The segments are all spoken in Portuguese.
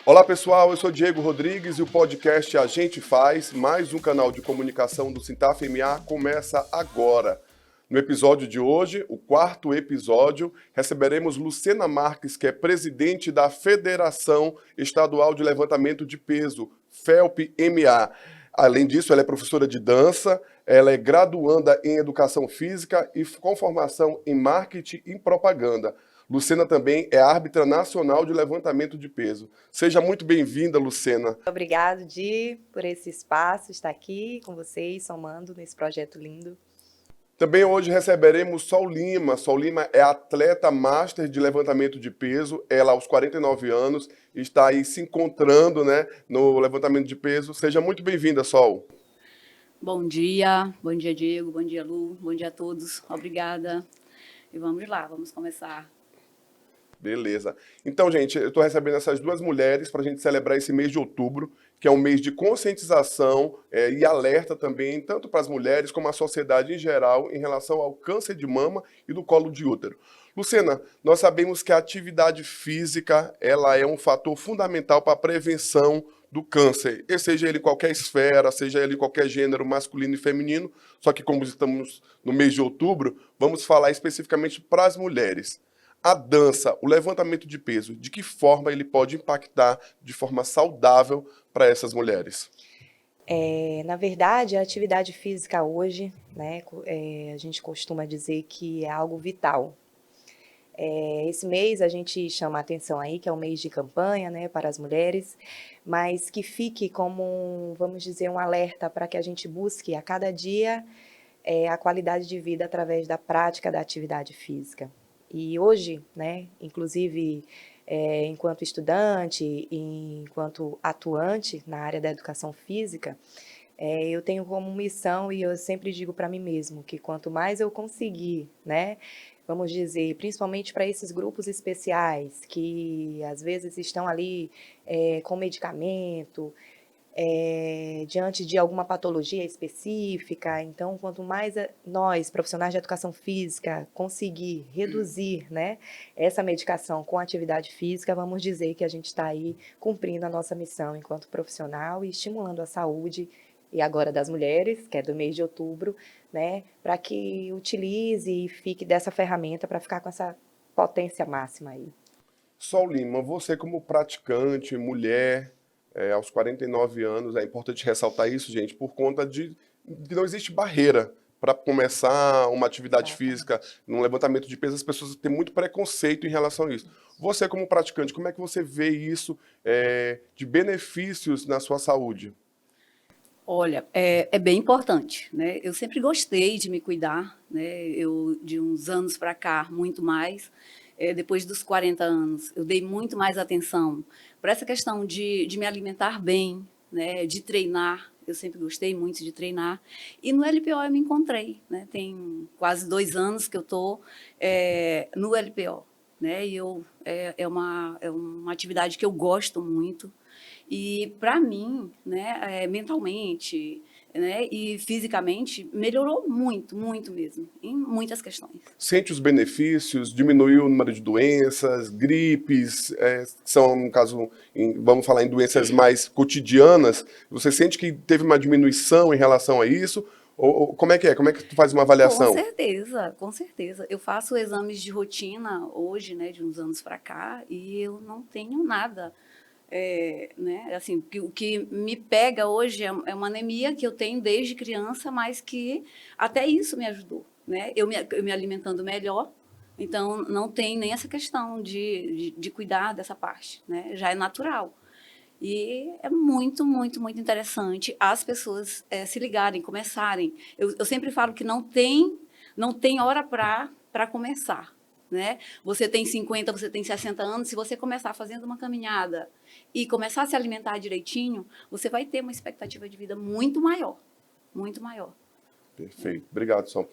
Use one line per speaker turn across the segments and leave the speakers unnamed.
Olá pessoal, eu sou Diego Rodrigues e o podcast A Gente Faz, mais um canal de comunicação do Sintaf-MA, começa agora. No episódio de hoje, o quarto episódio, receberemos Lucena Marques, que é presidente da Federação Estadual de Levantamento de Peso, FELP-MA. Além disso, ela é professora de dança, ela é graduanda em Educação Física e com formação em Marketing e Propaganda. Lucena também é árbitra nacional de levantamento de peso. Seja muito bem-vinda, Lucena.
Obrigado, Di, por esse espaço, estar aqui com vocês, somando nesse projeto lindo.
Também hoje receberemos Sol Lima. Sol Lima é atleta master de levantamento de peso. Ela, aos 49 anos, está aí se encontrando, no levantamento de peso. Seja muito bem-vinda, Sol.
Bom dia, Diego, bom dia, Lu, bom dia a todos. Obrigada. E vamos lá, vamos começar.
Beleza. Então, gente, eu estou recebendo essas duas mulheres para a gente celebrar esse mês de outubro, que é um mês de conscientização e alerta também, tanto para as mulheres como a sociedade em geral, em relação ao câncer de mama e do colo de útero. Lucena, nós sabemos que a atividade física ela é um fator fundamental para a prevenção do câncer, seja ele em qualquer esfera, seja ele em qualquer gênero, masculino e feminino, só que como estamos no mês de outubro, vamos falar especificamente para as mulheres. A dança, o levantamento de peso, de que forma ele pode impactar de forma saudável para essas mulheres?
Na verdade, a atividade física hoje, a gente costuma dizer que é algo vital. Esse mês a gente chama a atenção aí, que é um mês de campanha, para as mulheres, mas que fique como, vamos dizer, um alerta para que a gente busque a cada dia a qualidade de vida através da prática da atividade física. E hoje, inclusive, enquanto estudante e enquanto atuante na área da educação física, eu tenho como missão, e eu sempre digo para mim mesmo, que quanto mais eu conseguir, vamos dizer, principalmente para esses grupos especiais, que às vezes estão ali com medicamento, diante de alguma patologia específica. Então, quanto mais nós, profissionais de educação física, conseguir reduzir essa medicação com atividade física, vamos dizer que a gente está aí cumprindo a nossa missão enquanto profissional e estimulando a saúde, e agora das mulheres, que é do mês de outubro, para que utilize e fique dessa ferramenta para ficar com essa potência máxima aí.
Sol Lima, você como praticante, mulher, aos 49 anos, é importante ressaltar isso, gente, por conta de que não existe barreira para começar uma atividade física, num levantamento de peso, as pessoas têm muito preconceito em relação a isso. Você como praticante, como é que você vê isso de benefícios na sua saúde?
Olha, é bem importante, Eu sempre gostei de me cuidar, Eu, de uns anos para cá, muito mais. Depois dos 40 anos, eu dei muito mais atenção para essa questão de me alimentar bem, de treinar. Eu sempre gostei muito de treinar. E no LPO eu me encontrei, Tem quase 2 anos que eu estou no LPO, E é uma atividade que eu gosto muito. E para mim, mentalmente, e fisicamente, melhorou muito, muito mesmo, em muitas questões.
Sente os benefícios, diminuiu o número de doenças, gripes, que são, no caso, vamos falar em doenças mais cotidianas, você sente que teve uma diminuição em relação a isso? Ou como é que é? Como é que tu faz uma avaliação?
Com certeza. Eu faço exames de rotina hoje, de uns anos para cá, e eu não tenho nada. Assim, o que me pega hoje é uma anemia que eu tenho desde criança, mas que até isso me ajudou, Eu me alimentando melhor, então não tem nem essa questão de cuidar dessa parte, Já é natural. E é muito, muito, muito interessante as pessoas se ligarem, começarem. Eu sempre falo que não tem hora para começar. Você tem 50, você tem 60 anos, se você começar fazendo uma caminhada e começar a se alimentar direitinho, você vai ter uma expectativa de vida muito maior, muito maior.
Perfeito, obrigado, Sol.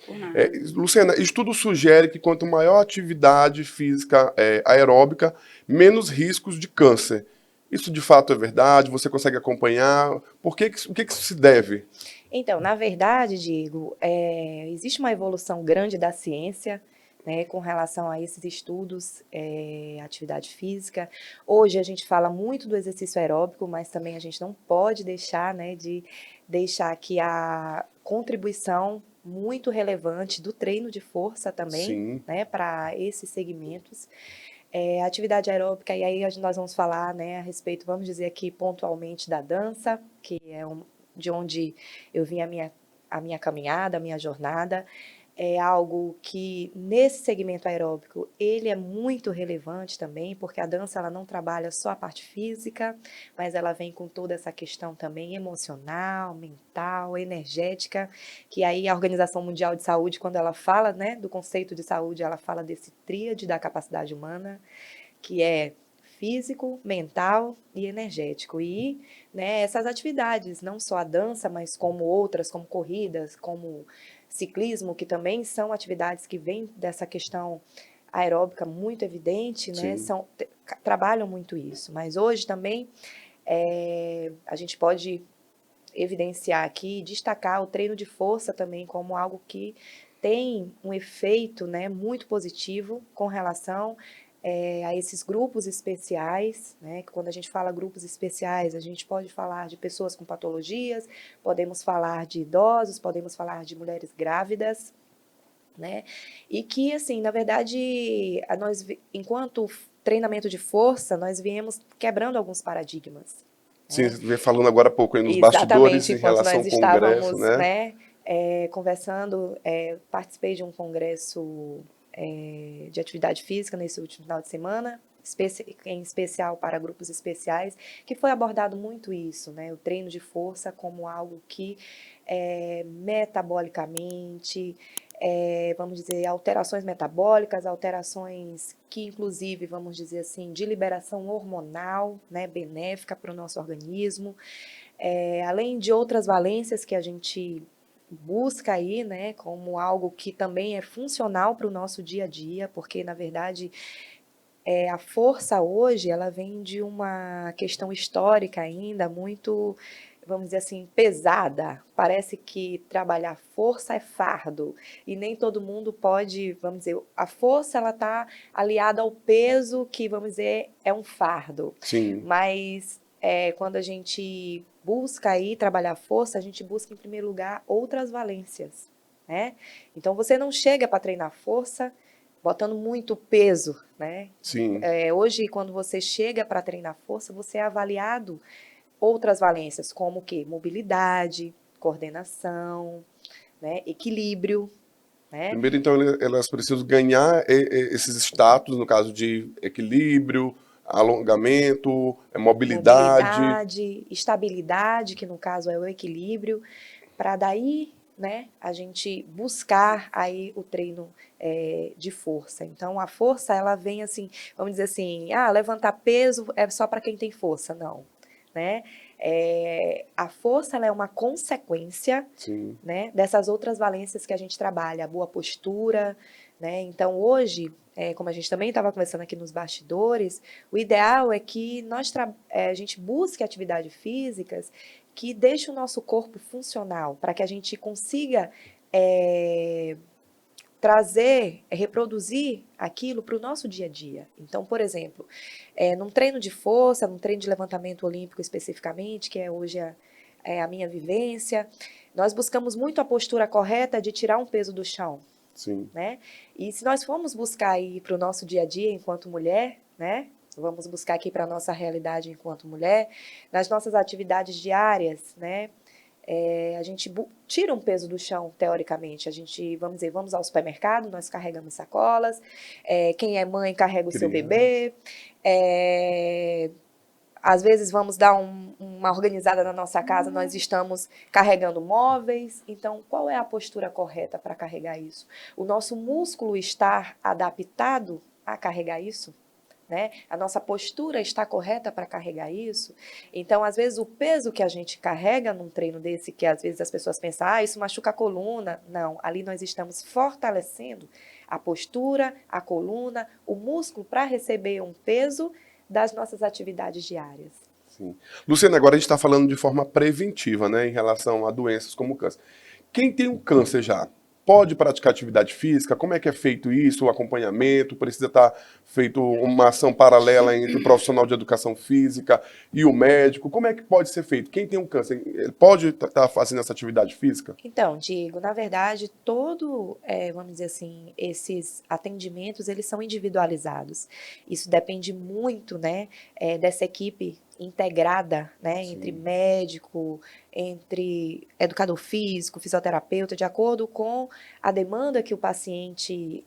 Lucena, estudo sugere que quanto maior a atividade física aeróbica, menos riscos de câncer. Isso de fato é verdade? Você consegue acompanhar? O que isso se deve?
Então, na verdade, Diego, existe uma evolução grande da ciência, né, com relação a esses estudos, atividade física. Hoje a gente fala muito do exercício aeróbico, mas também a gente não pode deixar, né, de deixar aqui a contribuição muito relevante do treino de força também,
Sim.
né, para esses segmentos. Atividade aeróbica, e aí nós vamos falar, né, a respeito, vamos dizer aqui pontualmente da dança, que é de onde eu vim a minha caminhada, a minha jornada. É algo que, nesse segmento aeróbico, ele é muito relevante também, porque a dança ela não trabalha só a parte física, mas ela vem com toda essa questão também emocional, mental, energética, que aí a Organização Mundial de Saúde, quando ela fala, né, do conceito de saúde, ela fala desse tríade da capacidade humana, que é físico, mental e energético. E, né, essas atividades, não só a dança, mas como outras, como corridas, como ciclismo, que também são atividades que vêm dessa questão aeróbica muito evidente, né,
Sim.
trabalham muito isso. Mas hoje também a gente pode evidenciar aqui, destacar o treino de força também como algo que tem um efeito, né, muito positivo com relação a esses grupos especiais, né, que quando a gente fala grupos especiais, a gente pode falar de pessoas com patologias, podemos falar de idosos, podemos falar de mulheres grávidas, né, e que, assim, na verdade, enquanto treinamento de força, nós viemos quebrando alguns paradigmas,
Sim,
né.
você veio falando agora há pouco aí nos bastidores
Exatamente,
em
enquanto
relação
nós
ao Congresso,
estávamos,
né?
né, conversando, participei de um congresso de atividade física nesse último final de semana, em especial para grupos especiais, que foi abordado muito isso, né, o treino de força como algo que metabolicamente, vamos dizer, alterações metabólicas, alterações que, inclusive, vamos dizer assim, de liberação hormonal, né, benéfica para o nosso organismo, além de outras valências que a gente busca aí, né, como algo que também é funcional para o nosso dia a dia, porque, na verdade, a força hoje, ela vem de uma questão histórica ainda muito, vamos dizer assim, pesada. Parece que trabalhar força é fardo, e nem todo mundo pode, vamos dizer, a força ela está aliada ao peso que, vamos dizer, é um fardo.
Sim.
Mas quando a gente busca aí trabalhar força, a gente busca, em primeiro lugar, outras valências, né? Então, você não chega para treinar força botando muito peso, né?
Sim.
Hoje, quando você chega para treinar força, você é avaliado outras valências, como o quê? Mobilidade, coordenação, né? Equilíbrio, né?
Primeiro, então, elas precisam ganhar esses status, no caso de equilíbrio, alongamento, mobilidade.
Mobilidade, estabilidade, que no caso é o equilíbrio, para daí, né, a gente buscar aí o treino de força. Então, a força, ela vem assim, vamos dizer assim, levantar peso é só para quem tem força. Não, né? A força, ela é uma consequência,
Sim.
né, dessas outras valências que a gente trabalha, a boa postura, né? Então, hoje, como a gente também estava conversando aqui nos bastidores, o ideal é que a gente busque atividades físicas que deixem o nosso corpo funcional, para que a gente consiga trazer, reproduzir aquilo para o nosso dia a dia. Então, por exemplo, num treino de força, num treino de levantamento olímpico especificamente, que é hoje a minha vivência, nós buscamos muito a postura correta de tirar um peso do chão.
Sim.
Né? E se nós formos buscar aí para o nosso dia a dia enquanto mulher, né? Vamos buscar aqui para a nossa realidade enquanto mulher, nas nossas atividades diárias, né? A gente tira um peso do chão, teoricamente. A gente, vamos dizer, vamos ao supermercado, nós carregamos sacolas, quem é mãe carrega o seu bebê, às vezes vamos dar uma organizada na nossa casa, nós estamos carregando móveis. Então, qual é a postura correta para carregar isso? O nosso músculo está adaptado a carregar isso? Né? A nossa postura está correta para carregar isso? Então, às vezes, o peso que a gente carrega num treino desse, que às vezes as pessoas pensam, isso machuca a coluna. Não, ali nós estamos fortalecendo a postura, a coluna, o músculo para receber um peso das nossas atividades diárias.
Sim. Luciana, agora a gente está falando de forma preventiva, né, em relação a doenças como o câncer. Quem tem um câncer já, pode praticar atividade física? Como é que é feito isso, o acompanhamento? Precisa estar feito uma ação paralela entre o profissional de educação física e o médico? Como é que pode ser feito? Quem tem um câncer, ele pode estar fazendo essa atividade física?
Então, Diego, na verdade, vamos dizer assim, esses atendimentos, eles são individualizados. Isso depende muito, né, dessa equipe integrada, né, entre médico, entre educador físico, fisioterapeuta, de acordo com a demanda que o paciente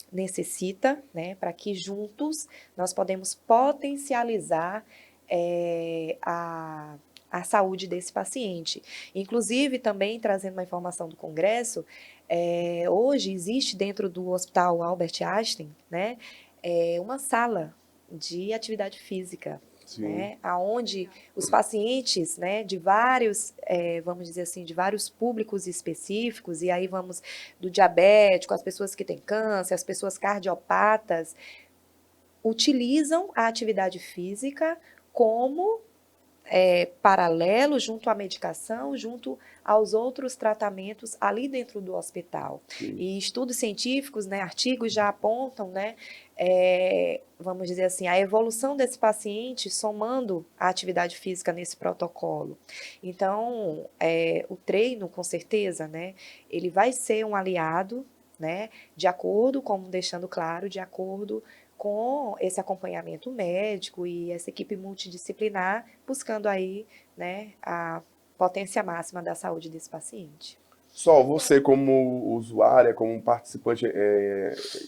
necessita, né, para que juntos nós podemos potencializar a saúde desse paciente. Inclusive, também trazendo uma informação do Congresso, hoje existe dentro do Hospital Albert Einstein, né, uma sala de atividade física, né, onde os pacientes, né, de vários, vamos dizer assim, de vários públicos específicos, e aí vamos do diabético, as pessoas que têm câncer, as pessoas cardiopatas, utilizam a atividade física como paralelo junto à medicação, junto aos outros tratamentos ali dentro do hospital.
Sim.
E estudos científicos, né, artigos já apontam, né, vamos dizer assim, a evolução desse paciente somando a atividade física nesse protocolo. Então, o treino, com certeza, né, ele vai ser um aliado, né, de acordo, como deixando claro, de acordo com esse acompanhamento médico e essa equipe multidisciplinar, buscando aí, né, a potência máxima da saúde desse paciente.
Sol, você como usuária, como participante,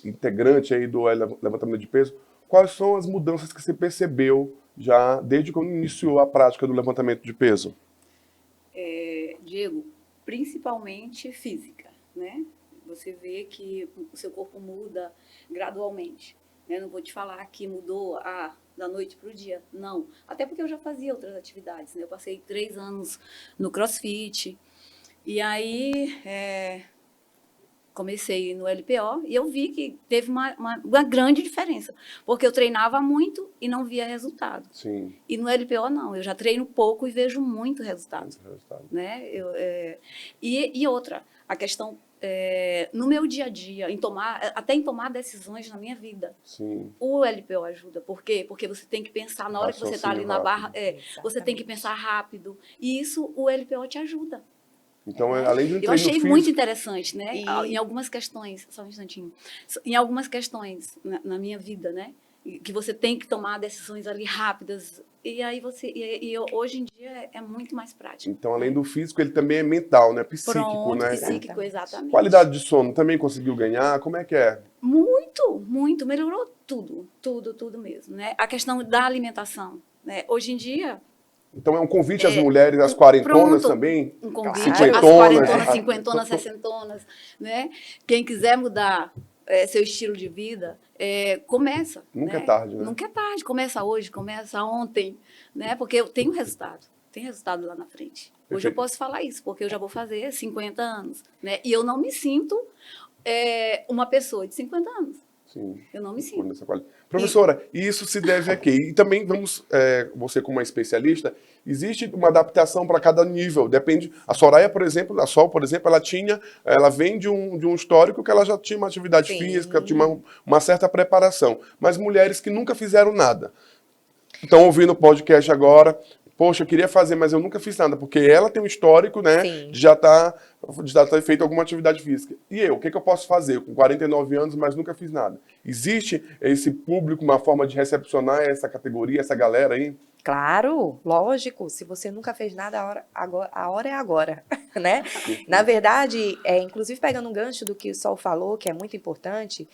integrante aí do levantamento de peso, quais são as mudanças que você percebeu já desde quando iniciou a prática do levantamento de peso?
Diego, principalmente física, né? Você vê que o seu corpo muda gradualmente. Eu não vou te falar que mudou da noite para o dia, não. Até porque eu já fazia outras atividades, né? Eu passei 3 anos no CrossFit, e aí comecei no LPO, e eu vi que teve uma grande diferença, porque eu treinava muito e não via resultado.
Sim.
E no LPO não, eu já treino pouco e vejo muito resultado. Né? E outra, a questão... no meu dia a dia, até em tomar decisões na minha vida.
Sim.
O LPO ajuda. Por quê? Porque você tem que pensar, na hora que você está ali na barra, você tem que pensar rápido. E isso o LPO te ajuda.
Então, além do treino
eu achei
físico...
muito interessante, né? Em algumas questões, só um instantinho, em algumas questões na minha vida, né? Que você tem que tomar decisões ali rápidas. E aí hoje em dia é muito mais prático.
Então, além do físico, ele também é mental, né? Psíquico,
Pronto,
né?
psíquico, exatamente.
Qualidade de sono também conseguiu ganhar? Como é que é?
Muito, muito. Melhorou tudo mesmo, né? A questão da alimentação, né? Hoje em dia...
Então é um convite às mulheres, às quarentonas também?
Um convite
cinquentonas,
às quarentonas, cinquentonas, sessentonas, né? Quem quiser mudar seu estilo de vida, começa.
Nunca
né?
é tarde, né?
Nunca é tarde. Começa hoje, começa ontem, né? Porque eu tenho resultado. Tem resultado lá na frente. Hoje eu posso falar isso, porque eu já vou fazer 50 anos, né? E eu não me sinto uma pessoa de 50 anos.
Sim.
Eu não me sinto.
Professora, e isso se deve a quê? E também você como uma especialista, existe uma adaptação para cada nível, depende. A Soraya, por exemplo, ela vem de um histórico que ela já tinha uma atividade física, tinha uma certa preparação, mas mulheres que nunca fizeram nada. Estão ouvindo o podcast agora, poxa, eu queria fazer, mas eu nunca fiz nada, porque ela tem um histórico, né, de já ter feito alguma atividade física. E eu, o que eu posso fazer com 49 anos, mas nunca fiz nada? Existe esse público, uma forma de recepcionar essa categoria, essa galera aí?
Claro, lógico. Se você nunca fez nada, a hora é agora, né? Na verdade, inclusive pegando um gancho do que o Sol falou, que é muito importante,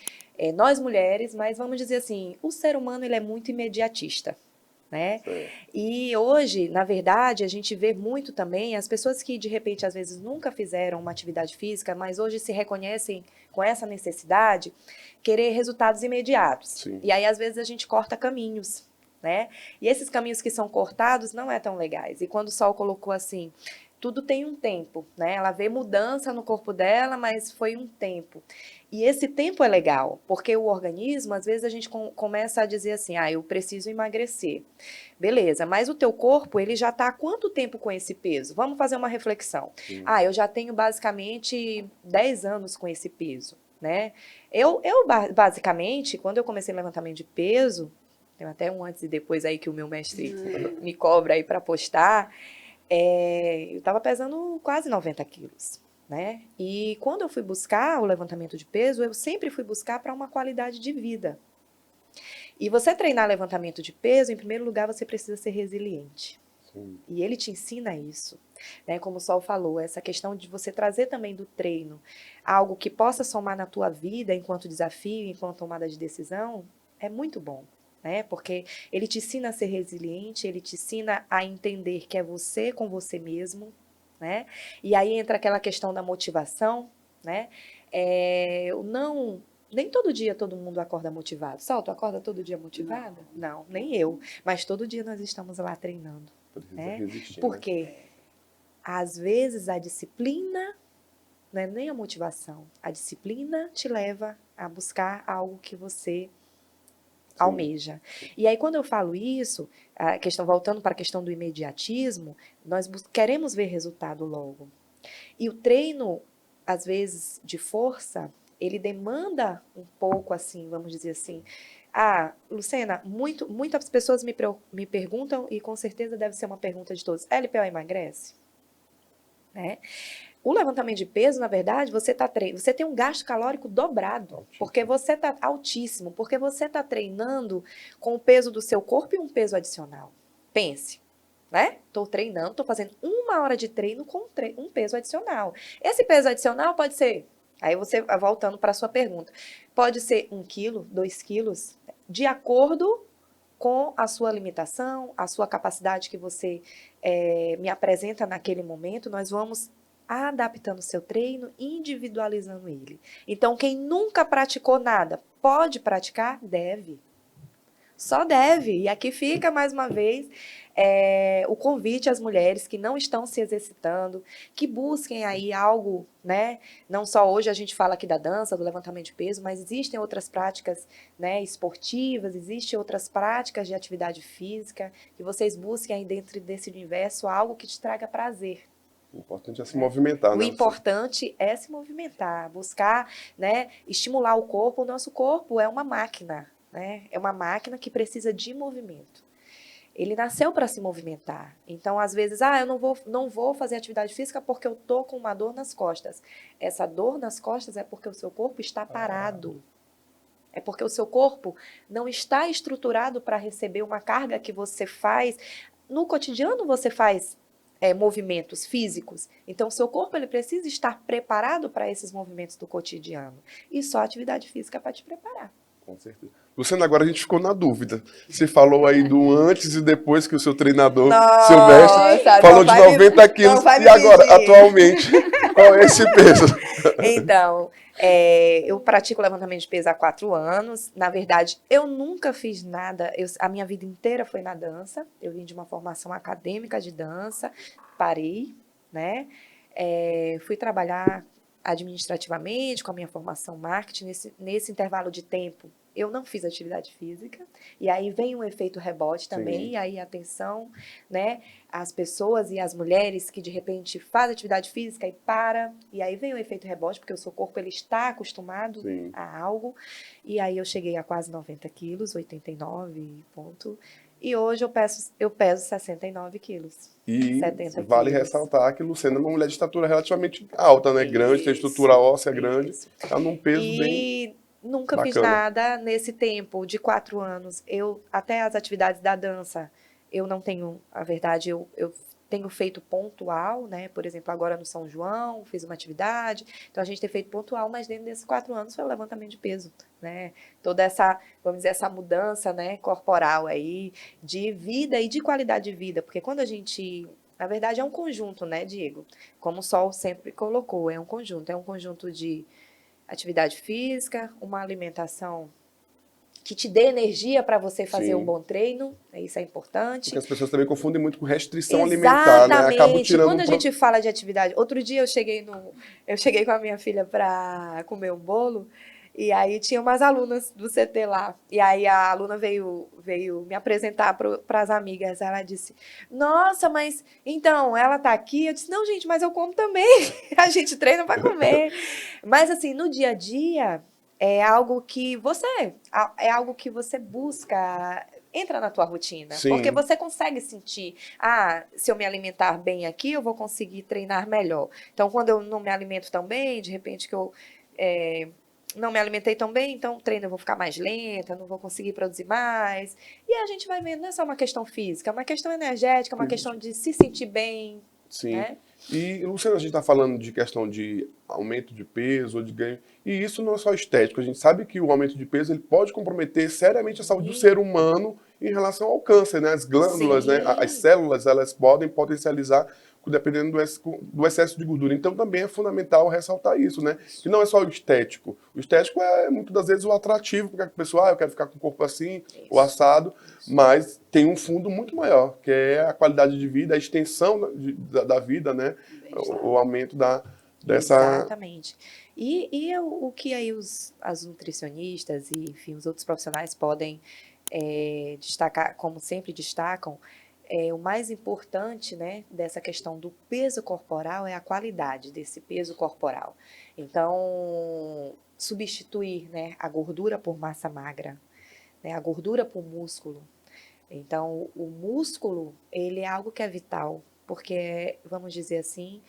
nós mulheres, mas vamos dizer assim, o ser humano ele é muito imediatista. Né? E hoje, na verdade, a gente vê muito também as pessoas que de repente às vezes nunca fizeram uma atividade física, mas hoje se reconhecem com essa necessidade, querer resultados imediatos.
Sim.
E aí às vezes a gente corta caminhos, né? E esses caminhos que são cortados não é tão legais. E quando o Sol colocou assim, tudo tem um tempo, né? Ela vê mudança no corpo dela, mas foi um tempo. E esse tempo é legal, porque o organismo, às vezes a gente começa a dizer assim, eu preciso emagrecer. Beleza, mas o teu corpo, ele já está há quanto tempo com esse peso? Vamos fazer uma reflexão.
Sim.
Eu já tenho basicamente 10 anos com esse peso, né? Basicamente, quando eu comecei o levantamento de peso, tem até um antes e depois aí que o meu mestre me cobra aí para postar, eu estava pesando quase 90 quilos, né? E quando eu fui buscar o levantamento de peso, eu sempre fui buscar para uma qualidade de vida. E você treinar levantamento de peso, em primeiro lugar, você precisa ser resiliente.
Sim.
E ele te ensina isso, né? Como o Sol falou, essa questão de você trazer também do treino algo que possa somar na tua vida enquanto desafio, enquanto tomada de decisão, é muito bom, né? Porque ele te ensina a ser resiliente, ele te ensina a entender que é você com você mesmo, né? E aí entra aquela questão da motivação, né? Nem todo dia todo mundo acorda motivado. Sol, tu acorda todo dia motivada? Não, nem eu. Mas todo dia nós estamos lá treinando. Né? Porque às vezes a disciplina não é nem a motivação. A disciplina te leva a buscar algo que você almeja. E aí, quando eu falo isso, voltando para a questão do imediatismo, nós queremos ver resultado logo. E o treino, às vezes, de força, ele demanda um pouco, assim, vamos dizer assim. Lucena, muitas pessoas me perguntam, e com certeza deve ser uma pergunta de todos, LPO emagrece? Né? O levantamento de peso, na verdade, você tem um gasto calórico dobrado, altíssimo. Porque você está altíssimo, porque você está treinando com o peso do seu corpo e um peso adicional. Pense, né? Estou treinando, estou fazendo 1 hora de treino com um peso adicional. Esse peso adicional pode ser, aí você, voltando para a sua pergunta, pode ser 1 quilo, 2 quilos, de acordo com a sua limitação, a sua capacidade que você me apresenta naquele momento, nós vamos adaptando o seu treino, individualizando ele. Então, quem nunca praticou nada, pode praticar? Deve. Só deve. E aqui fica, mais uma vez, o convite às mulheres que não estão se exercitando, que busquem aí algo, né? Não só hoje a gente fala aqui da dança, do levantamento de peso, mas existem outras práticas, né, esportivas, existem outras práticas de atividade física, que vocês busquem aí dentro desse universo algo que te traga prazer.
O importante é se movimentar, né?
O importante é se movimentar, buscar, né, estimular o corpo. O nosso corpo é uma máquina, né? É uma máquina que precisa de movimento. Ele nasceu para se movimentar. Então, às vezes, eu não vou fazer atividade física porque eu tô com uma dor nas costas. Essa dor nas costas é porque o seu corpo está parado. É porque o seu corpo não está estruturado para receber uma carga que você faz. No cotidiano, você faz movimentos físicos. Então, o seu corpo ele precisa estar preparado para esses movimentos do cotidiano. E só a atividade física para te preparar.
Com certeza. Luciana, agora a gente ficou na dúvida. Você falou aí do antes e depois que o seu treinador, seu mestre, falou de 90 quilos. E agora, atualmente, qual é esse peso?
Então, eu pratico levantamento de peso há 4 anos. Na verdade, eu nunca fiz nada. A minha vida inteira foi na dança. Eu vim de uma formação acadêmica de dança. Parei, né? Fui trabalhar administrativamente com a minha formação marketing. Nesse intervalo de tempo, eu não fiz atividade física, e aí vem um efeito rebote também, e aí atenção, né, as pessoas e as mulheres que de repente fazem atividade física e para, e aí vem o efeito rebote, porque o seu corpo ele está acostumado a algo, e aí eu cheguei a quase 90 quilos, 89 ponto, e hoje eu peso 69 quilos.
E
70
vale
quilos.
Ressaltar que Luciana é uma mulher de estatura relativamente alta, né, grande, tem estrutura óssea grande, está num peso bem...
Nunca
bacana.
fiz nada nesse tempo de 4 anos. Até as atividades da dança, eu não tenho, a verdade, eu tenho feito pontual, né? Por exemplo, agora no São João, fiz uma atividade. Então, a gente tem feito pontual, mas dentro desses 4 anos foi o levantamento de peso, né? Toda essa, vamos dizer, essa mudança, né, corporal aí, de vida e de qualidade de vida. Porque quando a gente... Na verdade, é um conjunto, né, Diego? Como o Sol sempre colocou, é um conjunto. É um conjunto de atividade física, uma alimentação que te dê energia para você fazer um
Sim.
bom treino, isso é importante.
Porque as pessoas também confundem muito com restrição alimentar, né? Acabam
Exatamente.
tirando
Quando a gente fala de atividade, outro dia eu cheguei com a minha filha para comer um bolo, e aí tinha umas alunas do CT lá. E aí a aluna veio me apresentar para as amigas. Ela disse: "Nossa, mas então ela tá aqui?" Eu disse: "Não, gente, mas eu como também. A gente treina para comer." Mas assim, no dia a dia é algo que você busca, entra na tua rotina, porque
Sim,
você consegue sentir, se eu me alimentar bem aqui, eu vou conseguir treinar melhor. Então, quando eu não me alimento tão bem, de repente que eu não me alimentei tão bem, então o treino eu vou ficar mais lenta, não vou conseguir produzir mais. E a gente vai vendo, não é só uma questão física, é uma questão energética, é uma questão de se sentir bem,
sim.
né?
E, Luciano, a gente está falando de questão de aumento de peso ou de ganho, e isso não é só estético. A gente sabe que o aumento de peso ele pode comprometer seriamente a saúde do ser humano em relação ao câncer, né? As glândulas, né? As
Sim,
células, elas podem potencializar dependendo do excesso de gordura. Então também é fundamental ressaltar isso, né? Que não é só o estético. O estético é muitas das vezes o atrativo, porque a pessoa, eu quero ficar com o corpo assim, o
isso.
assado, mas tem um fundo muito maior, que é a qualidade de vida, a extensão da vida, né? O aumento dessa.
Exatamente. E o que aí as nutricionistas e, enfim, os outros profissionais podem destacar, como sempre destacam, o mais importante, né, dessa questão do peso corporal é a qualidade desse peso corporal. Então, substituir, né, a gordura por massa magra, né, a gordura por músculo. Então, o músculo, ele é algo que é vital, porque, vamos dizer assim,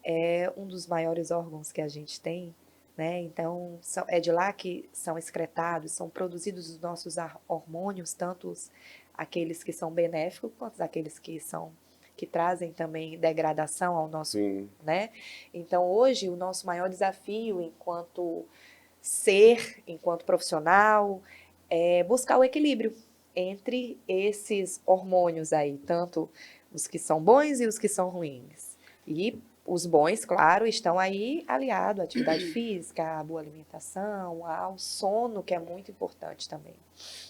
é um dos maiores órgãos que a gente tem, né? Então, é de lá que são excretados, são produzidos os nossos hormônios, tanto aqueles que são benéficos quanto aqueles que trazem também degradação ao nosso,
Sim,
né? Então, hoje, o nosso maior desafio enquanto enquanto profissional, é buscar o equilíbrio entre esses hormônios aí, tanto os que são bons e os que são ruins. E os bons, claro, estão aí aliados à atividade física, à boa alimentação, ao sono, que é muito importante também.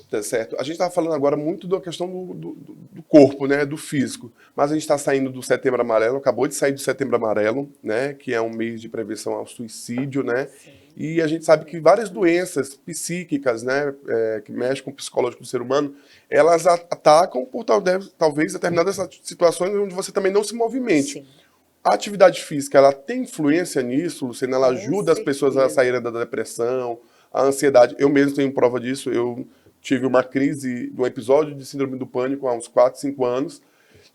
tá certo. A gente estava falando agora muito da questão do corpo, né? Do físico. Mas a gente está saindo do Setembro Amarelo, acabou de sair do Setembro Amarelo, né? Que é um mês de prevenção ao suicídio, né?
Sim.
E a gente sabe que várias doenças psíquicas, né, que mexem com o psicológico do ser humano, elas atacam por talvez determinadas situações onde você também não se movimente.
Sim,
A atividade física, ela tem influência nisso, Luciana? Ela
com
ajuda as pessoas a
certeza.
saírem da depressão, a ansiedade. Eu mesmo tenho prova disso. Eu tive uma crise, um episódio de síndrome do pânico há uns 4, 5 anos.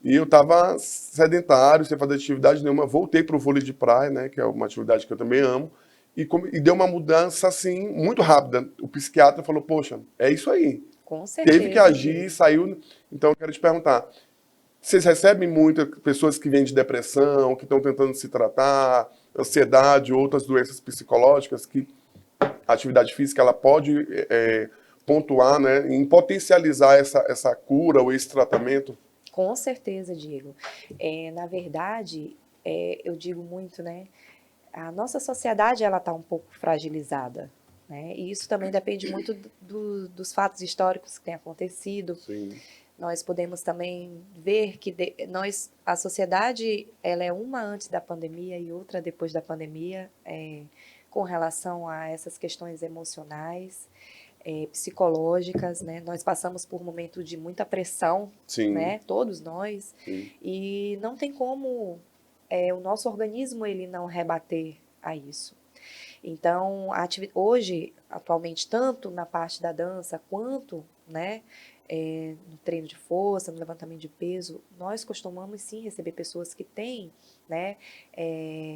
E eu estava sedentário, sem fazer atividade nenhuma. Voltei para o vôlei de praia, né, que é uma atividade que eu também amo. E deu uma mudança, assim, muito rápida. O psiquiatra falou, poxa, é isso aí.
Com
Teve que
certeza,
agir,
Diego.
saiu. Então, eu quero te perguntar, vocês recebem muitas pessoas que vêm de depressão, que estão tentando se tratar, ansiedade, outras doenças psicológicas, que a atividade física ela pode pontuar, né, em potencializar essa cura ou esse tratamento?
Com certeza, Diego. Na verdade, eu digo muito, né? A nossa sociedade ela está um pouco fragilizada, né? E isso também depende muito dos fatos históricos que têm acontecido.
Sim,
Nós podemos também ver que a sociedade ela é uma antes da pandemia e outra depois da pandemia, com relação a essas questões emocionais, psicológicas, né? Nós passamos por um momento de muita pressão,
sim,
né? Todos nós,
sim,
e não tem como o nosso organismo ele não rebater a isso. Então, hoje, atualmente, tanto na parte da dança quanto, né, no treino de força, no levantamento de peso, nós costumamos sim receber pessoas que têm, né,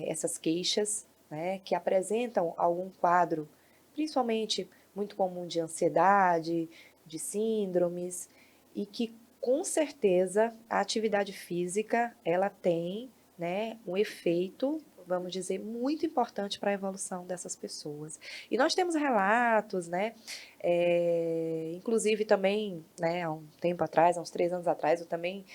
essas queixas, né, que apresentam algum quadro, principalmente muito comum de ansiedade, de síndromes, e que com certeza a atividade física ela tem, né, um efeito, vamos dizer, muito importante para a evolução dessas pessoas. E nós temos relatos, né? Inclusive também, né, há um tempo atrás, há uns 3 anos atrás, eu também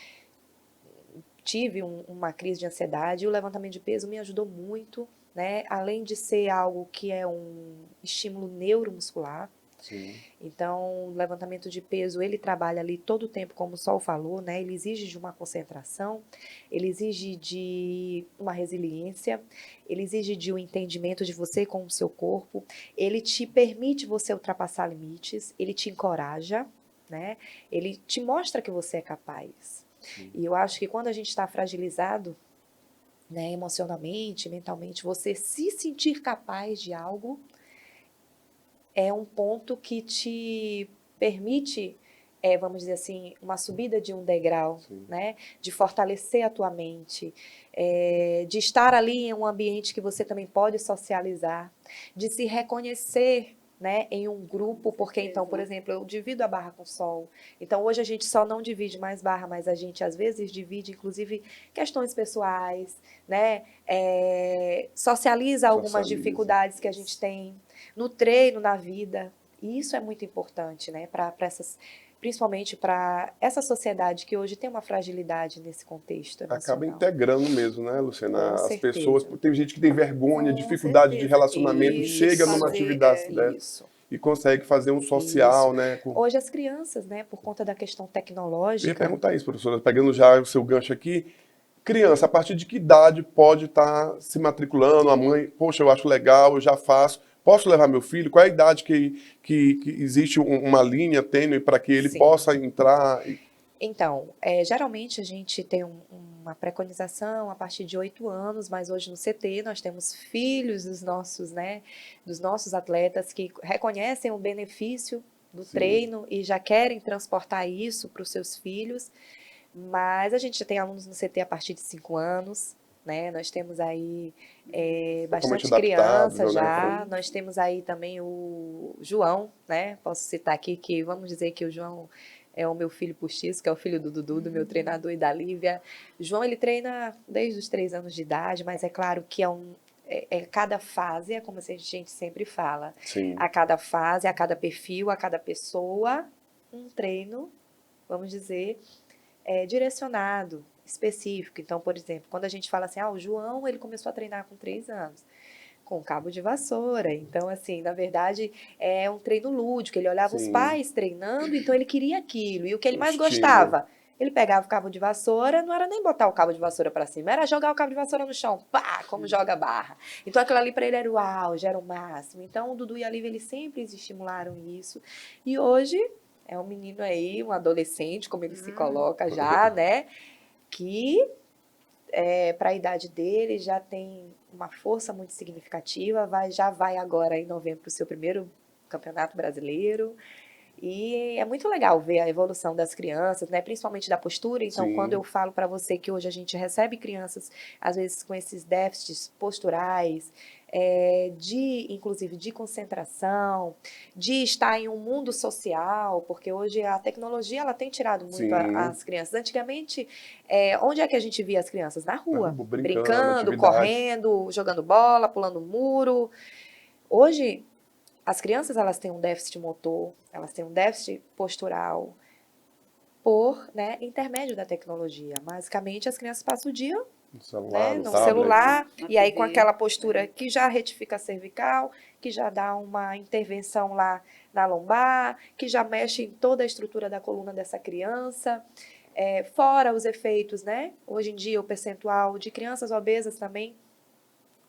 tive uma crise de ansiedade e o levantamento de peso me ajudou muito, né? Além de ser algo que é um estímulo neuromuscular,
Sim.
Então, o levantamento de peso, ele trabalha ali todo o tempo, como o Sol falou, né? Ele exige de uma concentração, ele exige de uma resiliência, ele exige de um entendimento de você com o seu corpo, ele te permite você ultrapassar limites, ele te encoraja, né? Ele te mostra que você é capaz.
Sim.
E eu acho que quando a gente está fragilizado, né, emocionalmente, mentalmente, você se sentir capaz de algo é um ponto que te permite, vamos dizer assim, uma subida de um degrau,
Sim.
né? De fortalecer a tua mente, de estar ali em um ambiente que você também pode socializar, de se reconhecer, né, em um grupo, porque então, por exemplo, eu divido a barra com o Sol. Então, hoje a gente só não divide mais barra, mas a gente às vezes divide, inclusive, questões pessoais, né? Socializa algumas dificuldades que a gente tem no treino, na vida. E isso é muito importante, né? Principalmente para essa sociedade que hoje tem uma fragilidade nesse contexto
Acaba
emocional.
integrando mesmo, né, Luciana?
Com
As pessoas,
certeza.
tem gente que tem vergonha,
Com
dificuldade de
certeza.
relacionamento,
E
chega numa
Isso,
fazer,
atividade dessa
isso,
e consegue fazer um social,
isso.
né?
Hoje as crianças, né, por conta da questão
Eu ia
tecnológica,
perguntar isso, professora, pegando já o seu gancho aqui, criança, a partir de que idade pode estar se matriculando? A mãe, poxa, eu acho legal, eu já faço. Posso levar meu filho? Qual é a idade que existe uma linha tênue para que ele
sim.
possa entrar?
Então, geralmente a gente tem uma preconização a partir de 8 anos, mas hoje no CT nós temos filhos dos nossos, né, dos nossos atletas que reconhecem o benefício do
Sim.
treino e já querem transportar isso para os seus filhos, mas a gente já tem alunos no CT a partir de 5 anos, né, nós temos aí
Totalmente
bastante
adaptável,
criança
né?
já, nós temos aí também o João, né, posso citar aqui que, vamos dizer que o João é o meu filho postiço, que é o filho do Dudu, do meu treinador e da Lívia. João, ele treina desde os 3 anos de idade, mas é claro que cada fase, é como a gente sempre fala,
Sim.
a cada fase, a cada perfil, a cada pessoa, um treino, vamos dizer, direcionado, específico. Então, por exemplo, quando a gente fala assim, o João, ele começou a treinar com 3 anos, com cabo de vassoura. Então, assim, na verdade, é um treino lúdico. Ele olhava os
Sim.
pais treinando, então ele queria aquilo. E o que ele
O
mais
estímulo.
gostava? Ele pegava o cabo de vassoura, não era nem botar o cabo de vassoura para cima, era jogar o cabo de vassoura no chão, pá, como joga barra. Então aquilo ali para ele era o auge, era o máximo. Então o Dudu e a Lívia, eles sempre estimularam isso. E hoje é um menino aí, um adolescente, como ele se coloca já, né? Que para a idade dele já tem uma força muito significativa, já vai agora em novembro para o seu primeiro campeonato brasileiro. E é muito legal ver a evolução das crianças, né? Principalmente da postura. Então,
Sim.
quando eu falo para você que hoje a gente recebe crianças, às vezes com esses déficits posturais, inclusive de concentração, de estar em um mundo social, porque hoje a tecnologia ela tem tirado muito
Sim.
as crianças. Antigamente, onde é que a gente via as crianças? Na rua, brincando,
atividade.
correndo, jogando bola, pulando muro. Hoje as crianças, elas têm um déficit motor, elas têm um déficit postural por, né, intermédio da tecnologia. Basicamente, as crianças passam o dia,
No celular,
né,
no
no
tablet.
celular,
Na
e aí
TV,
com aquela postura que já retifica a cervical, que já dá uma intervenção lá na lombar, que já mexe em toda a estrutura da coluna dessa criança. Fora os efeitos, né? Hoje em dia, o percentual de crianças obesas também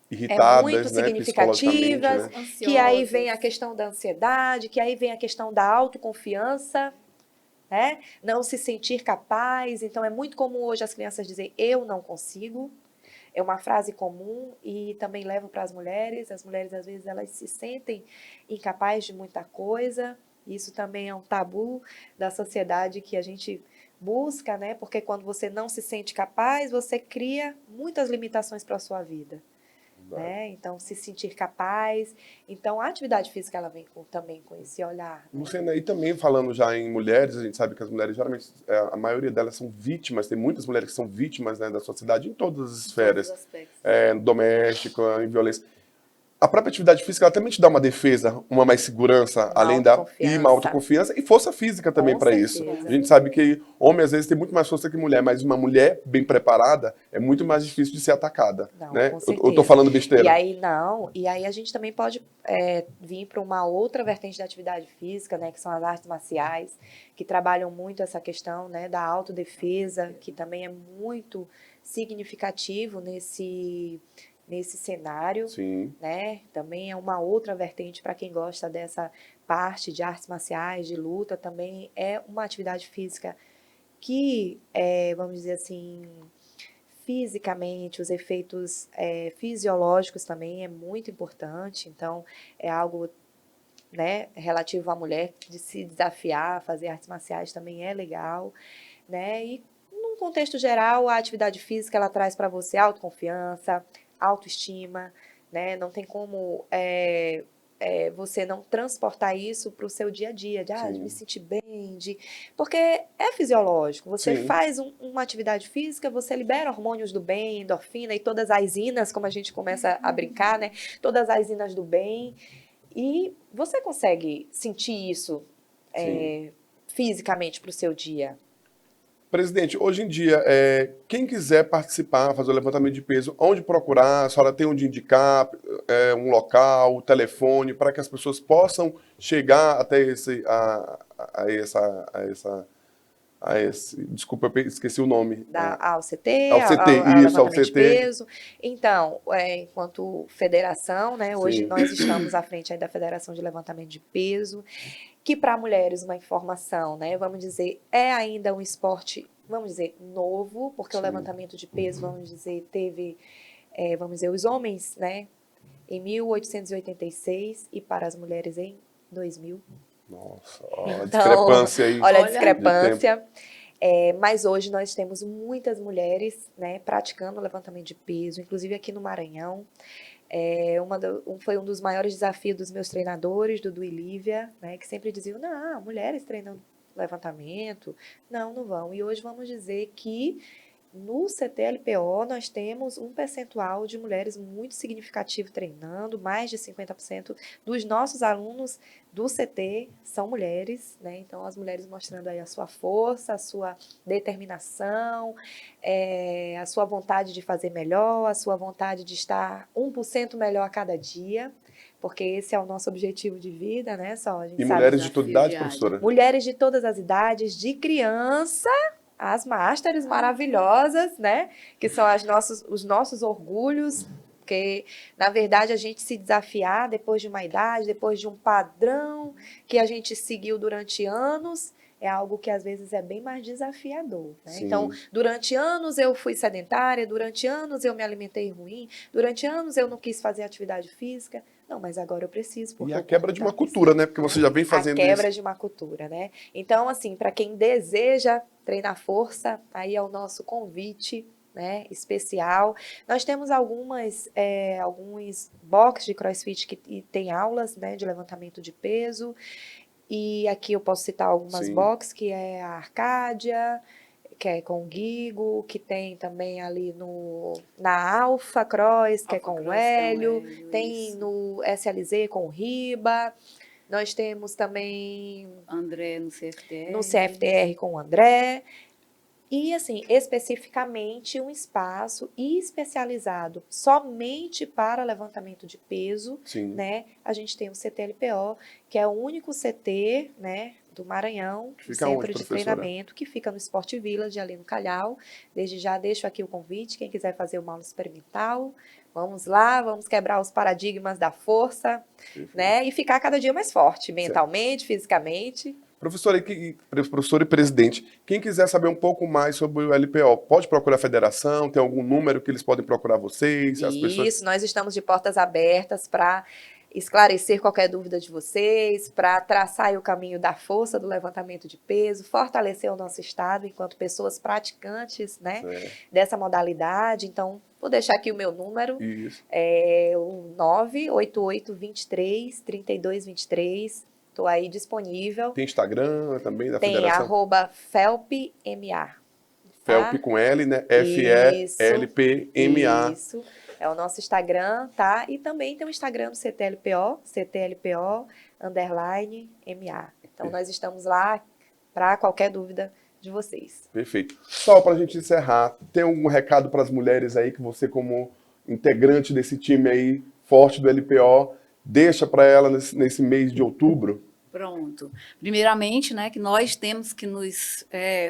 Irritadas,
muito
né, psicologicamente,
significativas,
né?
que aí vem
ansiosas.
a questão da ansiedade, que aí vem a questão da autoconfiança, né? Não se sentir capaz. Então, é muito comum hoje as crianças dizerem, eu não consigo. É uma frase comum e também levo para as mulheres. As mulheres, às vezes, elas se sentem incapazes de muita coisa. Isso também é um tabu da sociedade que a gente busca, né? Porque quando você não se sente capaz, você cria muitas limitações para a sua vida. Né? Então, se sentir capaz. Então, a atividade física ela vem também com esse olhar. Né?
Luciana, e também falando já em mulheres, a gente sabe que as mulheres geralmente, a maioria delas são vítimas, tem muitas mulheres que são vítimas, né, da sociedade em todas as esferas,
Todos os aspectos.
doméstica, em violência. A própria atividade física, ela também te dá uma defesa, uma mais segurança, além da e uma autoconfiança e força física também
Com
para isso.
certeza.
A gente sabe que homem às vezes tem muito mais força que mulher, mas uma mulher bem preparada é muito mais difícil de ser atacada,
Não,
né?
com
Eu
certeza.
tô falando besteira.
E aí a gente também pode vir para uma outra vertente da atividade física, né, que são as artes marciais, que trabalham muito essa questão, né, da autodefesa, que também é muito significativo nesse cenário,
Sim.
né? Também é uma outra vertente para quem gosta dessa parte de artes marciais, de luta, também é uma atividade física que, vamos dizer assim, fisicamente, os efeitos fisiológicos também é muito importante, então é algo, né, relativo à mulher, de se desafiar, fazer artes marciais também é legal, né? E num contexto geral, a atividade física ela traz para você autoconfiança, autoestima, né? Não tem como você não transportar isso para o seu dia a dia, de me sentir bem, porque é fisiológico. Você
Sim.
faz uma atividade física, você libera hormônios do bem, endorfina e todas as inas, como a gente começa a brincar, né? Todas as inas do bem. E você consegue sentir isso fisicamente para o seu dia.
Presidente, hoje em dia, quem quiser participar, fazer o levantamento de peso, onde procurar? A senhora tem onde indicar, um local, telefone, para que as pessoas possam chegar até desculpa, eu esqueci o nome.
Ao CT,
ao
levantamento de
CT.
peso. Então, enquanto federação, né, hoje
Sim.
nós estamos à frente aí da Federação de Levantamento de Peso, que para mulheres uma informação, né, vamos dizer, é ainda um esporte, vamos dizer, novo, porque o levantamento de peso, vamos dizer, teve, vamos dizer, os homens, né, em 1886 e para as mulheres em 2000.
Nossa, olha a discrepância aí.
Olha a discrepância. Mas hoje nós temos muitas mulheres, né, praticando levantamento de peso, inclusive aqui no Maranhão. Foi um dos maiores desafios dos meus treinadores, Dudu e Lívia, né, que sempre diziam, não, mulheres treinando levantamento, não vão. E hoje vamos dizer que no CT-LPO nós temos um percentual de mulheres muito significativo treinando, mais de 50% dos nossos alunos do CT são mulheres, né? Então as mulheres mostrando aí a sua força, a sua determinação, a sua vontade de fazer melhor, a sua vontade de estar 1% melhor a cada dia, porque esse é o nosso objetivo de vida, né? A gente
E
sabe,
mulheres de toda idade, professora?
Mulheres de todas as idades, de criança as masters maravilhosas, né? Que são os nossos orgulhos, porque, na verdade, a gente se desafiar depois de uma idade, depois de um padrão que a gente seguiu durante anos, é algo que às vezes é bem mais desafiador, né? Então, durante anos eu fui sedentária, durante anos eu me alimentei ruim, durante anos eu não quis fazer atividade física. Não, mas agora eu preciso.
E a quebra de uma cultura, né? Porque você já vem fazendo isso.
A quebra de uma cultura, né? Então, assim, para quem deseja treinar força, aí é o nosso convite, né, especial. Nós temos alguns boxes de CrossFit que tem aulas, né, de levantamento de peso. E aqui eu posso citar algumas boxes, que é a Arcádia, que é com o Guigo, que tem também ali na Alpha Cross, que é com o Hélio, tem no SLZ com o Riba, nós temos também
André no CFTR.
No CFTR com o André. E, assim, especificamente um espaço especializado somente para levantamento de peso, né? A gente tem o CT-LPO, que é o único CT, né, do Maranhão, do centro de treinamento, que fica no Sport Village, ali no Calhau. Desde já deixo aqui o convite, quem quiser fazer uma aula experimental, vamos lá, vamos quebrar os paradigmas da força, né? E ficar cada dia mais forte, mentalmente, fisicamente.
Professor e presidente, quem quiser saber um pouco mais sobre o LPO, pode procurar a federação? Tem algum número que eles podem procurar vocês?
Isso, nós estamos de portas abertas para esclarecer qualquer dúvida de vocês, para traçar aí o caminho da força do levantamento de peso, fortalecer o nosso estado enquanto pessoas praticantes, né, dessa modalidade. Então, vou deixar aqui o meu número, é o 988-23-3223. Estou aí disponível.
Tem Instagram também da federação?
Tem @felpma.
Felp
tá?
com L, né?
Isso.
FELPMA.
Isso. É o nosso Instagram, tá? E também tem o Instagram do CTLPO, CTLPO_MA. Então, nós estamos lá para qualquer dúvida de vocês.
Perfeito. Só para a gente encerrar, tem algum recado para as mulheres aí que você, como integrante desse time aí, forte do LPO, deixa para ela nesse mês de outubro?
Pronto. Primeiramente, né, que nós temos que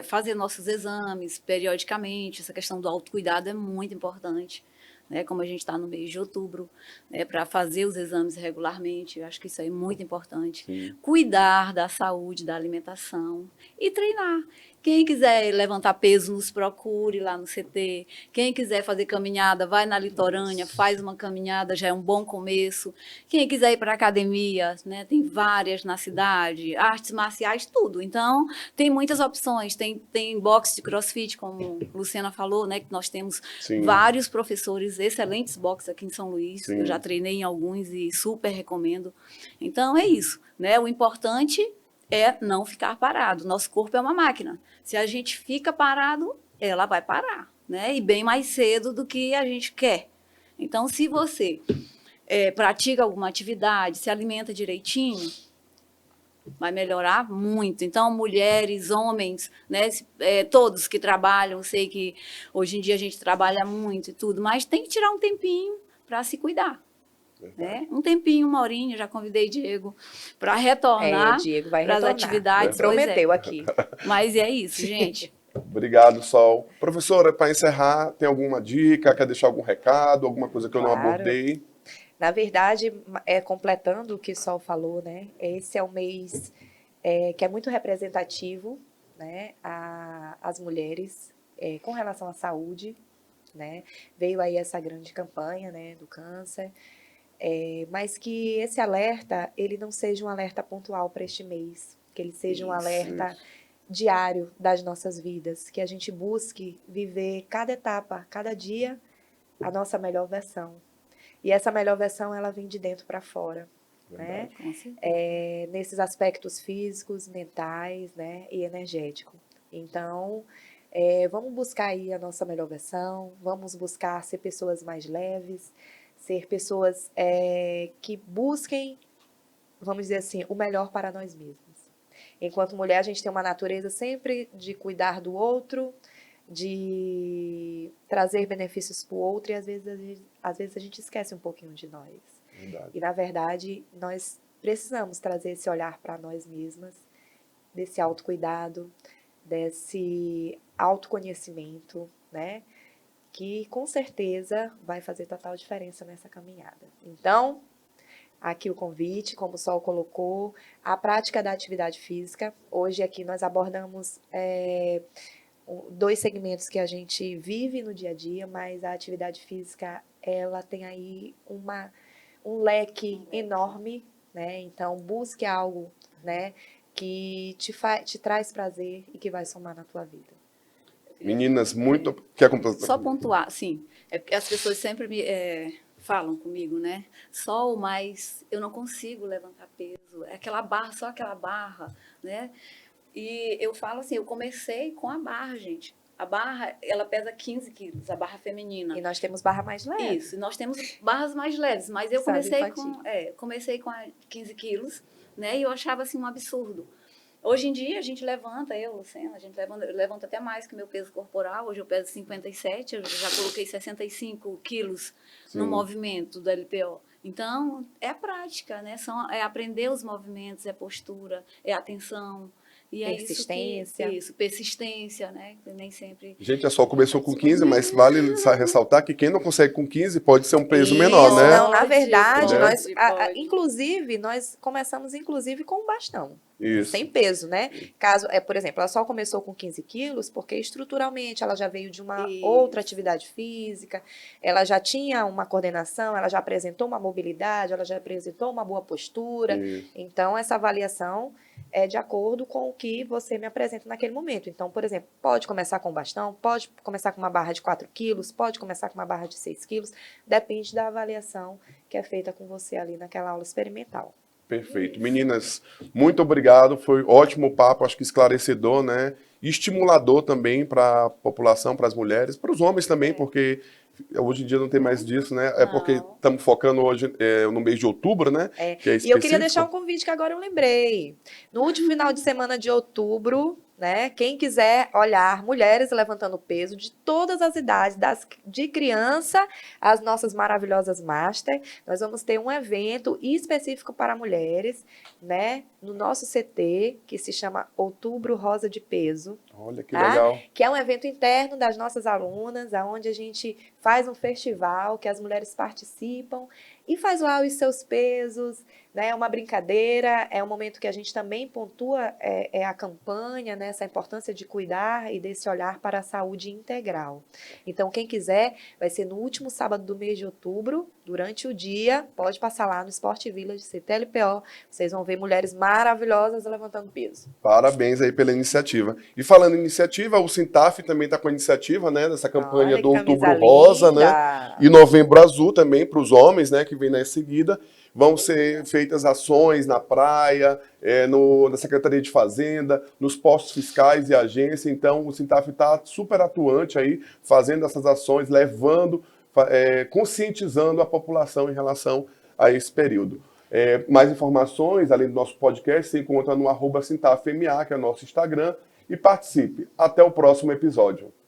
fazer nossos exames periodicamente. Essa questão do autocuidado é muito importante, né, como a gente está no mês de outubro, né, para fazer os exames regularmente. Eu acho que isso aí é muito importante.
Sim.
Cuidar da saúde, da alimentação e treinar. Quem quiser levantar peso, nos procure lá no CT. Quem quiser fazer caminhada, vai na litorânea, faz uma caminhada, já é um bom começo. Quem quiser ir para a academia, né, tem várias na cidade, artes marciais, tudo. Então, tem muitas opções. Tem boxe de crossfit, como a Luciana falou, né, que nós temos
Sim.
vários professores, excelentes boxes aqui em São Luís.
Sim.
Eu já treinei em alguns e super recomendo. Então, é isso, né? O importante é não ficar parado. Nosso corpo é uma máquina. Se a gente fica parado, ela vai parar, né? E bem mais cedo do que a gente quer. Então, se você pratica alguma atividade, se alimenta direitinho, vai melhorar muito. Então, mulheres, homens, né, todos que trabalham, sei que hoje em dia a gente trabalha muito e tudo, mas tem que tirar um tempinho para se cuidar. Né? Um tempinho, uma horinha, já convidei Diego para retornar
Diego vai
para as
retornar.
atividades.
Prometeu aqui.
Mas é isso, gente.
Obrigado, Sol. Professora, para encerrar, tem alguma dica? Quer deixar algum recado? Alguma coisa que eu não abordei?
Na verdade, completando o que o Sol falou, né? Esse é um mês que é muito representativo, né? As mulheres com relação à saúde, né? Veio aí essa grande campanha, né? Do câncer. Mas que esse alerta, ele não seja um alerta pontual para este mês, que ele seja um alerta diário das nossas vidas, que a gente busque viver cada etapa, cada dia, a nossa melhor versão. E essa melhor versão, ela vem de dentro para fora, né? Nesses aspectos físicos, mentais, né? E energéticos. Então, vamos buscar aí a nossa melhor versão, vamos buscar ser pessoas mais leves, ser pessoas que busquem, vamos dizer assim, o melhor para nós mesmos. Enquanto mulher, a gente tem uma natureza sempre de cuidar do outro, de trazer benefícios para o outro, e às vezes a gente esquece um pouquinho de nós.
Verdade.
E, na verdade, nós precisamos trazer esse olhar para nós mesmas, desse autocuidado, desse autoconhecimento, né? Que com certeza vai fazer total diferença nessa caminhada. Então, aqui o convite, como o Sol colocou, a prática da atividade física. Hoje aqui nós abordamos 2 segmentos que a gente vive no dia a dia, mas a atividade física, ela tem aí um leque enorme, né? Então, busque algo, né, que te traz prazer e que vai somar na tua vida.
Meninas, muito... Quer completar?
Só pontuar, sim. É porque as pessoas sempre falam comigo, né? Só o mais... Eu não consigo levantar peso. É aquela barra, só aquela barra, né? E eu falo assim, eu comecei com a barra, gente. A barra, ela pesa 15 quilos, a barra feminina.
E nós temos barra mais leve.
Isso, nós temos barras mais leves, mas eu comecei com 15 quilos, né? E eu achava assim um absurdo. Hoje em dia, a gente levanta, Luciana, a gente levanta até mais que o meu peso corporal. Hoje eu peso 57, eu já coloquei 65 quilos no movimento do LPO. Então, é a prática, né? É aprender os movimentos, é postura, é atenção. E é persistência, né? Nem sempre...
Gente, a Sol começou com 15, mas vale ressaltar que quem não consegue com 15 pode ser um peso menor, né?
Não, na verdade, inclusive, nós começamos com um bastão.
Isso.
Sem peso, né? Caso, por exemplo, ela só começou com 15 quilos porque estruturalmente ela já veio de uma outra atividade física, ela já tinha uma coordenação, ela já apresentou uma mobilidade, ela já apresentou uma boa postura. Então, essa avaliação é de acordo com o que você me apresenta naquele momento. Então, por exemplo, pode começar com bastão, pode começar com uma barra de 4 quilos, pode começar com uma barra de 6 quilos, depende da avaliação que é feita com você ali naquela aula experimental.
Perfeito. Meninas, muito obrigado. Foi ótimo papo, acho que esclarecedor, né? E estimulador também para a população, para as mulheres, para os homens também, porque hoje em dia não tem mais disso, né? É porque
Não.
estamos focando hoje no mês de outubro, né? Que é
E eu queria
específico.
deixar um convite que agora eu lembrei. No último final de semana de outubro, né? Quem quiser olhar mulheres levantando peso de todas as idades, de criança às nossas maravilhosas master, nós vamos ter um evento específico para mulheres, né? No nosso CT, que se chama Outubro Rosa de Peso.
Olha que
Tá?
legal.
Que é um evento interno das nossas alunas, onde a gente faz um festival, que as mulheres participam e faz lá os seus pesos, né? É uma brincadeira, é um momento que a gente também pontua a campanha, né? Essa importância de cuidar e desse olhar para a saúde integral. Então, quem quiser, vai ser no último sábado do mês de outubro, durante o dia, pode passar lá no Sport Village CTLPO, vocês vão ver mulheres maravilhosas levantando peso.
Parabéns aí pela iniciativa. E falando em iniciativa, o Sintaf também está com a iniciativa, né? Dessa campanha
Olha
do
que
Outubro
camisa
Rosa,
linda.
né? E Novembro Azul também para os homens, né? Que vem na seguida. Vão ser feitas ações na praia, na Secretaria de Fazenda, nos postos fiscais e agência. Então, o Sintaf está super atuante aí, fazendo essas ações, levando, conscientizando a população em relação a esse período. Mais informações, além do nosso podcast, se encontra no @SintafMA, que é o nosso Instagram, e participe. Até o próximo episódio.